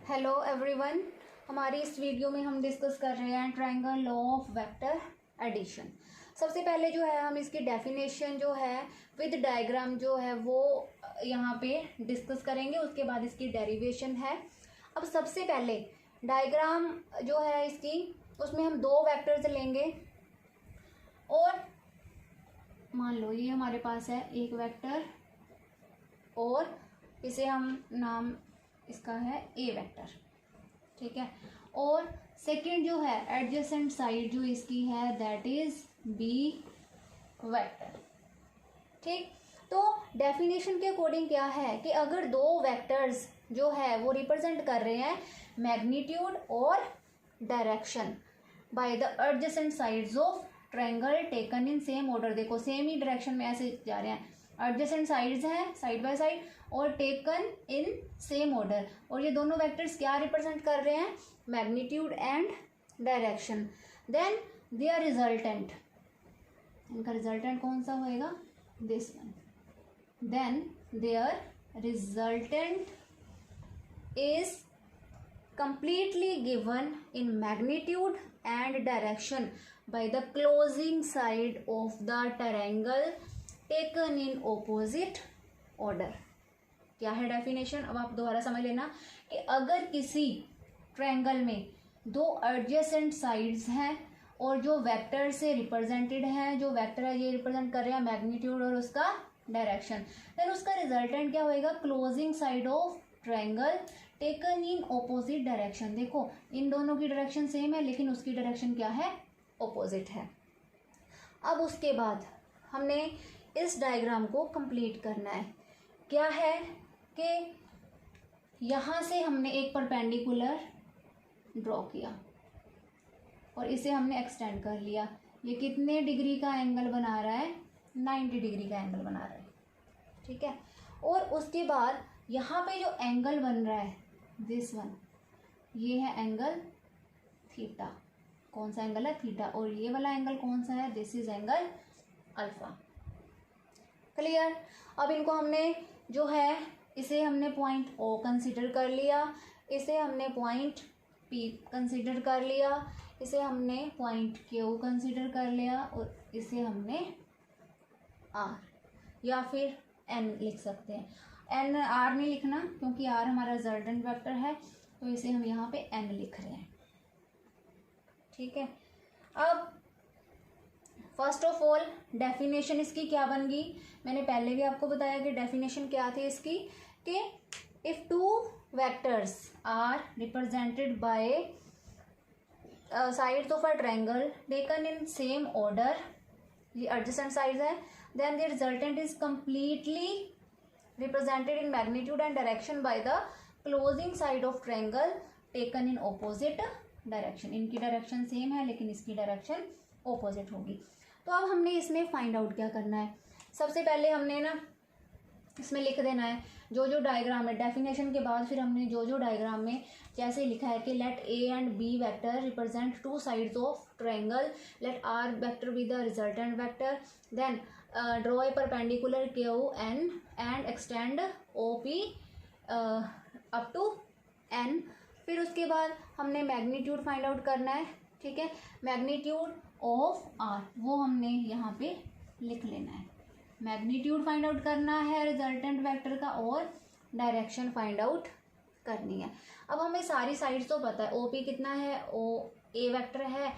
Hello everyone, हमारी इस video में हम डिस्कस कर रहे हैं triangle law of vector addition. सबसे पहले जो है हम इसकी डेफिनेशन जो है विद डायग्राम जो है वो यहाँ पे डिस्कस करेंगे। उसके बाद इसकी डेरिवेशन है। अब सबसे पहले डायग्राम जो है इसकी, उसमें हम दो वेक्टर्स लेंगे और मान लो ये हमारे पास है एक वेक्टर और इसे हम नाम इसका है ए वेक्टर, ठीक है। और सेकंड जो है एडजेसेंट साइड जो इसकी है दैट इज बी वेक्टर, ठीक। तो डेफिनेशन के अकॉर्डिंग क्या है कि अगर दो वेक्टर्स जो है वो रिप्रेजेंट कर रहे हैं मैग्नीट्यूड और direction by the adjacent sides of triangle taken in same order, देखो सेम ही डायरेक्शन में ऐसे जा रहे हैं, एडजेसेंट साइड्स हैं साइड बाय साइड और टेकन इन सेम ऑर्डर, और ये दोनों वेक्टर्स क्या रिप्रेजेंट कर रहे हैं magnitude and direction. Then their resultant, इनका रिजल्टेंट कौन सा होएगा, this one. Then their resultant is completely given in magnitude and direction by the closing side of the triangle taken in opposite order। क्या है definition, अब आप दोबारा समझ लेना कि अगर किसी ट्रायंगल में दो एडजेसेंट साइड्स हैं और जो वेक्टर से रिप्रेजेंटेड है, जो वेक्टर है ये रिप्रेजेंट कर रहे हैं मैग्नीट्यूड और उसका डायरेक्शन, देन उसका रिजल्टेंट क्या होएगा closing side of triangle taken in opposite direction. देखो इन दोनों की डायरेक्शन सेम है लेकिन उसकी डायरेक्शन क्या है, ऑपोजिट है। अब उसके बाद हमने इस डायग्राम को कंप्लीट करना है। क्या है कि यहाँ से हमने एक परपेंडिकुलर ड्रॉ किया और इसे हमने एक्सटेंड कर लिया। ये कितने डिग्री का एंगल बना रहा है, 90 डिग्री का एंगल बना रहा है, ठीक है। और उसके बाद यहाँ पे जो एंगल बन रहा है दिस वन, ये है एंगल थीटा। कौन सा एंगल है, थीटा। और ये वाला एंगल कौन सा है, this is angle alpha. Clear. अब इनको हमने जो है इसे हमने पॉइंट ओ कंसीडर कर लिया, इसे हमने पॉइंट पी कंसीडर कर लिया, इसे हमने पॉइंट क्यू कंसीडर कर लिया और इसे हमने आर या फिर एन लिख सकते हैं। एन आर नहीं लिखना क्योंकि आर हमारा रिजल्टेंट वेक्टर है, तो इसे हम यहाँ पे एन लिख रहे हैं, ठीक है। अब फर्स्ट ऑफ ऑल डेफिनेशन इसकी क्या बन गई, मैंने पहले भी आपको बताया कि डेफिनेशन क्या थी इसकी, कि if two vectors are represented by sides of a triangle taken in same order, ये एडजेसेंट साइड्स है, then the resultant is completely represented in magnitude and direction by the closing side of triangle taken in opposite direction। इनकी direction same है लेकिन इसकी direction opposite होगी। तो अब हमने इसमें फाइंड आउट क्या करना है, सबसे पहले हमने ना इसमें लिख देना है जो जो डायग्राम है, डेफिनेशन के बाद फिर हमने जो जो डायग्राम में जैसे लिखा है कि let A and B vector represent two sides of triangle, let R vector be the resultant vector, then draw a perpendicular Q N and extend O P up to N. फिर उसके बाद हमने magnitude find out करना है, ठीक है। Magnitude of are वो हमने यहाँ पे लिख लेना है, मैग्नीट्यूड फाइंड आउट करना है रिजल्टेंट वेक्टर का और डायरेक्शन फाइंड आउट करनी है। अब हमें सारी साइड्स तो पता है, ओ पी कितना है, ओ ए वेक्टर है,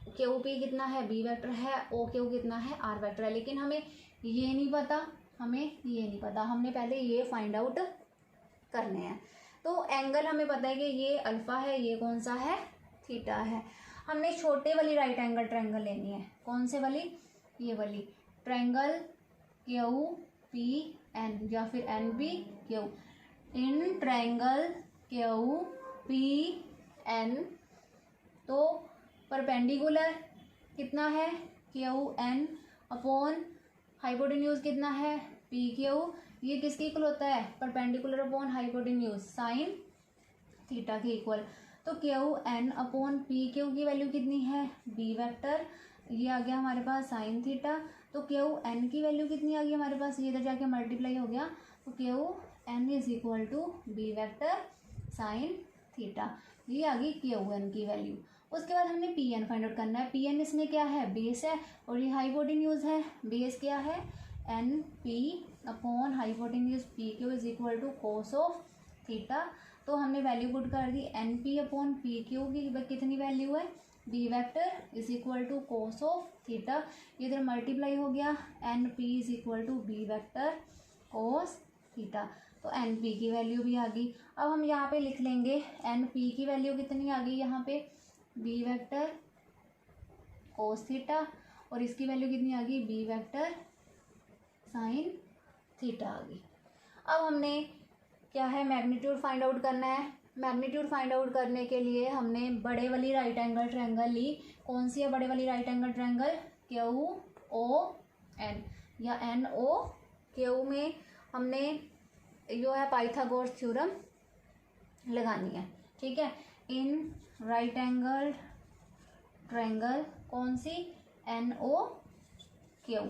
क्यू पी कितना है, बी वेक्टर है, ओ क्यू कितना है, आर वेक्टर है, लेकिन हमें ये नहीं पता, हमने पहले ये फाइंड आउट करने हैं। तो एंगल हमें पता है कि ये अल्फा है, ये कौन सा है, थीटा है। हमने छोटे वाली राइट एंगल ट्रायंगल लेनी है, कौन से वाली, ये वाली ट्रायंगल क्यू पी एन या फिर N B Q. In triangle Q P N तो परपेंडिकुलर कितना है क्यू एन अपॉन हाइपोटेन्यूज कितना है पी क्यू, ये किसके इक्वल होता है, perpendicular upon hypotenuse sine theta के इक्वल। तो Q N upon P Q की वैल्यू कितनी है, बी वेक्टर, ये आ गया हमारे पास साइन थीटा। तो क्यू एन की वैल्यू कितनी आ गई हमारे पास, ये इधर जाके मल्टीप्लाई हो गया, तो Q N is equal to B vector sine theta. ये आ गई क्यू एन की वैल्यू। उसके बाद हमने पी एन फाइंड आउट करना है। पी एन इसमें क्या है, बेस है और ये हाइपोटेन्यूज है। बेस क्या है, N P upon hypotenuse P Q is equal to cos of theta. तो हमने वैल्यू पुट कर दी N P upon P Q की कितनी वैल्यू है, B vector is equal to cos of theta. इधर मल्टीप्लाई हो गया, N P is equal to B vector cos theta. तो एन पी की वैल्यू भी आ गई। अब हम यहाँ पे लिख लेंगे एन पी की वैल्यू कितनी आ गई, यहाँ पे बी वेक्टर कोस थीटा और इसकी वैल्यू कितनी आ गई, बी वेक्टर साइन थीटा आ गई। अब हमने क्या है, मैग्नीट्यूड फाइंड आउट करना है। मैग्नीट्यूड फाइंड आउट करने के लिए हमने बड़े वाली राइट एंगल ट्रायंगल ली। कौन सी है बड़े वाली right angle triangle, Q O N या एन ओ। क्यू में हमने जो है पाइथागोरस थ्योरम लगानी है, ठीक है। इन राइट एंगल ट्रायंगल कौन सी, N O Q,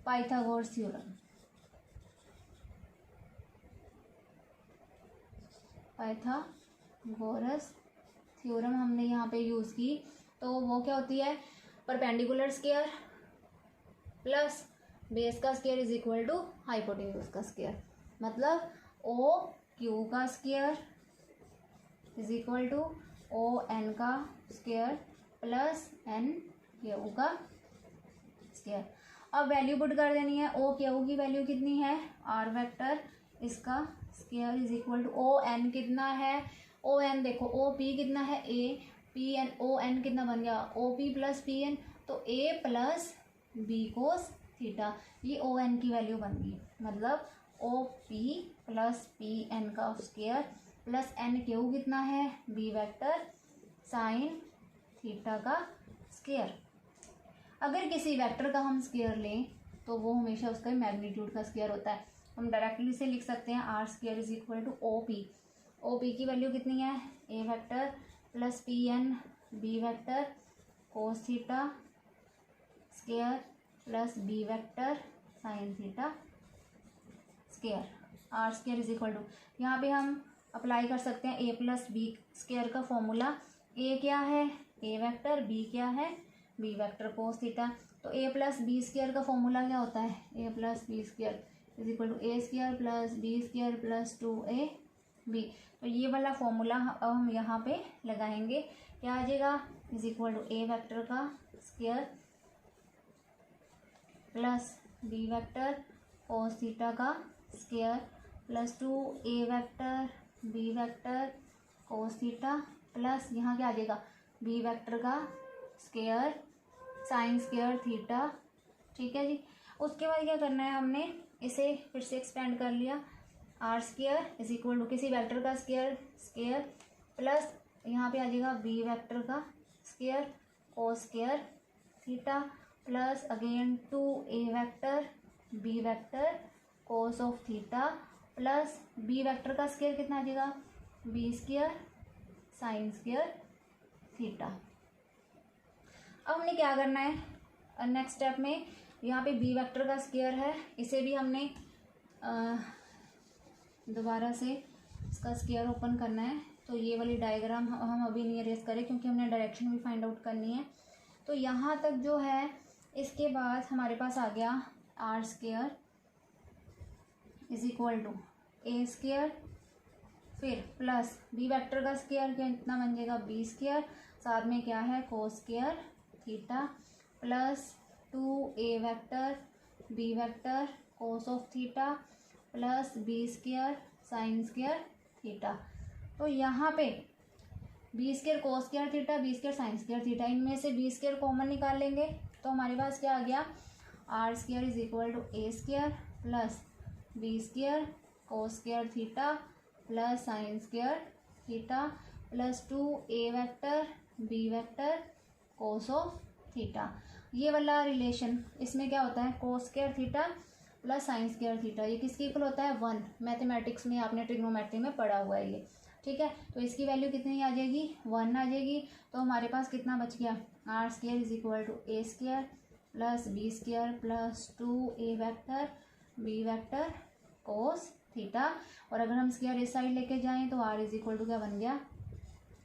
Pythagoras theorem, Pythagoras theorem हमने यहाँ पे यूज़ की। तो वो क्या होती है, परपेंडिकुलर स्क्वायर प्लस बेस का square is equal to hypotenuse का स्क्वायर। मतलब ओ क्यू का square is equal to O N का स्क्वायर प्लस एन क्यू का स्क्वायर। अब वैल्यू पुट कर देनी है। ओ क्यू की वैल्यू कितनी है, आर वेक्टर, इसका square is equal to O N कितना है, ओ एन देखो ओ पी कितना है, A P N, O N कितना बन गया, O P plus P N, तो A plus B cos theta. ये ओ एन की वैल्यू बन गई। मतलब O P plus P N का स्क्वायर प्लस एन क्यू कितना है, बी वेक्टर साइन थीटा का स्क्वायर। अगर किसी वेक्टर का हम स्क्वायर लें तो वो हमेशा उसका मैग्नीट्यूड का स्क्वायर होता है। हम डायरेक्टली से लिख सकते हैं R square is equal to O P. O P की वैल्यू कितनी है, A vector plus P N B vector cos theta square plus B vector sine theta square. R square is equal to, यहाँ पे हम apply कर सकते हैं A plus B square का फॉर्मूला। ए क्या है, ए वेक्टर, बी क्या है, बी वेक्टर कोस थीटा। तो ए प्लस बी स्क्वायर का फॉर्मूला क्या होता है, A plus B square is equal to A square plus B square plus 2a B. तो ये वाला फॉर्मूला अब हम यहाँ पे लगाएंगे। क्या आ जाएगा, is equal to A vector का square plus B vector cos theta का square plus 2a vector B vector cos theta plus यहाँ क्या आ जाएगा, बी वेक्टर का स्क्वायर साइन स्क्वायर थीटा। ठीक है जी। उसके बाद क्या करना है, हमने इसे फिर से एक्सपेंड कर लिया। R square is equal to किसी वेक्टर का स्क्वायर स्क्वायर प्लस यहाँ पे आ जाएगा बी वेक्टर का square cos square theta plus again 2a vector B vector cos of theta plus B vector का स्क्वायर कितना आ जाएगा, B square sine square theta. अब हमने क्या करना है, नेक्स्ट स्टेप में यहाँ पे बी वेक्टर का स्क्वायर है, इसे भी हमने दोबारा से इसका स्क्वायर ओपन करना है। तो ये वाली डायग्राम हम अभी नहीं अरेज करें क्योंकि हमने डायरेक्शन भी फाइंड आउट करनी है। तो यहाँ तक जो है, इसके बाद हमारे पास आ गया R square is equal to A square, फिर प्लस बी वेक्टर का स्क्वायर कितना बन जाएगा, बी स्क्वायर, साथ में क्या है cos square theta plus 2a vector B vector cos of theta plus B square sine square theta. तो यहाँ पे B square cos square theta B square sine square theta, इनमें से बी स्क्वायर कॉमन निकाल लेंगे। तो हमारे पास क्या आ गया, R square is equal to A square plus B square cos square theta plus sine square theta plus 2a vector B vector cos of theta. ये वाला रिलेशन, इसमें क्या होता है, cos square theta plus sine square theta, ये किसके equal होता है, 1। मैथमेटिक्स में आपने ट्रिग्नोमेट्री में पढ़ा हुआ है ये। ठीक है, तो इसकी वैल्यू कितनी आ जाएगी, 1 आ जाएगी। तो हमारे पास कितना बच गया, R square is equal to A square plus B square plus 2a vector B vector cos theta. और अगर हम स्क्वायर इस साइड लेके जाएं तो आर इज इक्वल टू क्या बन गया,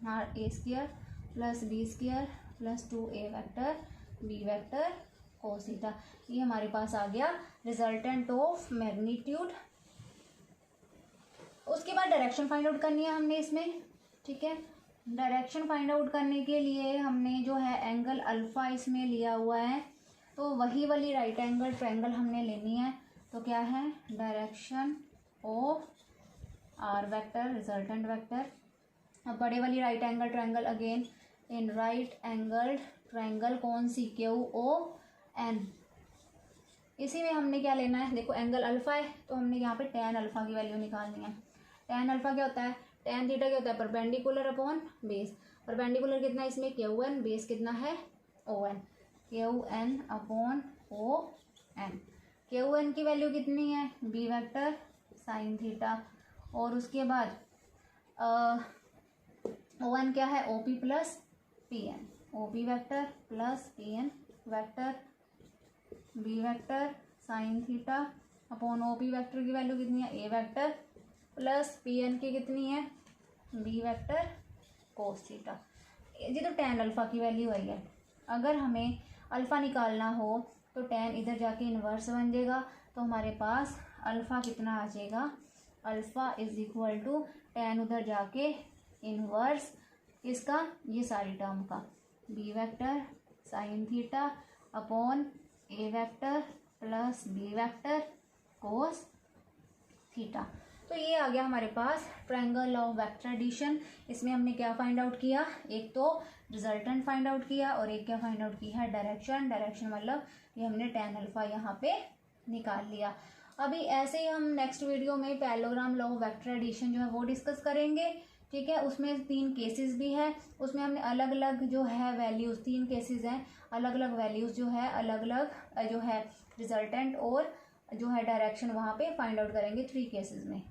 R A square plus B square plus 2a vector B vector cos theta. ये हमारे पास आ गया रिजल्टेंट ऑफ मैग्नीट्यूड। उसके बाद डायरेक्शन फाइंड आउट करनी है हमने इसमें, ठीक है। डायरेक्शन फाइंड आउट करने के लिए हमने जो है एंगल अल्फ़ा इसमें लिया हुआ है, तो वही वाली राइट एंगल ट्रायंगल हमने लेनी है। तो क्या है, direction of R vector resultant vector. अब बड़े वाली right angle triangle again in right angle triangle कौन सी, QON। इसी में हमने क्या लेना है, देखो एंगल अल्फ़ा है तो हमने यहाँ पे tan अल्फ़ा की वैल्यू निकालनी है। tan अल्फ़ा क्या होता है, tan थीटा क्या होता है, परपेंडिकुलर अपॉन बेस। परपेंडिकुलर कितना है इसमें, QN, बेस कितना है ON, QN upon ON। QN की वैल्यू कितनी है, बी वेक्टर साइन थीटा, और उसके बाद ON क्या है, OP plus PN, OP vector plus PN vector B vector sine theta upon OP vector की वैल्यू कितनी है, ए वेक्टर प्लस PN की कितनी है, बी वेक्टर कोस थीटा। ये तो tan अल्फ़ा की वैल्यू आई है। अगर हमें अल्फ़ा निकालना हो तो tan इधर जाके इन्वर्स बन जाएगा, तो हमारे पास अल्फ़ा कितना आ जाएगा, alpha is equal to tan उधर जाके इन्वर्स इसका, ये सारी टर्म का, B vector sine theta upon A vector plus B vector cos theta. तो ये आ गया हमारे पास ट्रायंगल ऑफ वेक्टर एडिशन। इसमें हमने क्या फाइंड आउट किया, एक तो रिजल्टेंट फाइंड आउट किया और एक क्या फाइंड आउट किया है, डायरेक्शन। डायरेक्शन मतलब ये हमने tan अल्फ़ा यहाँ पे निकाल लिया। अभी ऐसे ही हम नेक्स्ट वीडियो में parallelogram law of vector addition जो है वो डिस्कस करेंगे, ठीक है। उसमें 3 केसेस भी है, उसमें हमने अलग अलग जो है वैल्यूज़, 3 केसेस हैं, अलग अलग वैल्यूज़ जो है अलग अलग जो है रिजल्टेंट और जो है डायरेक्शन वहाँ पे फाइंड आउट करेंगे 3 केसेस में।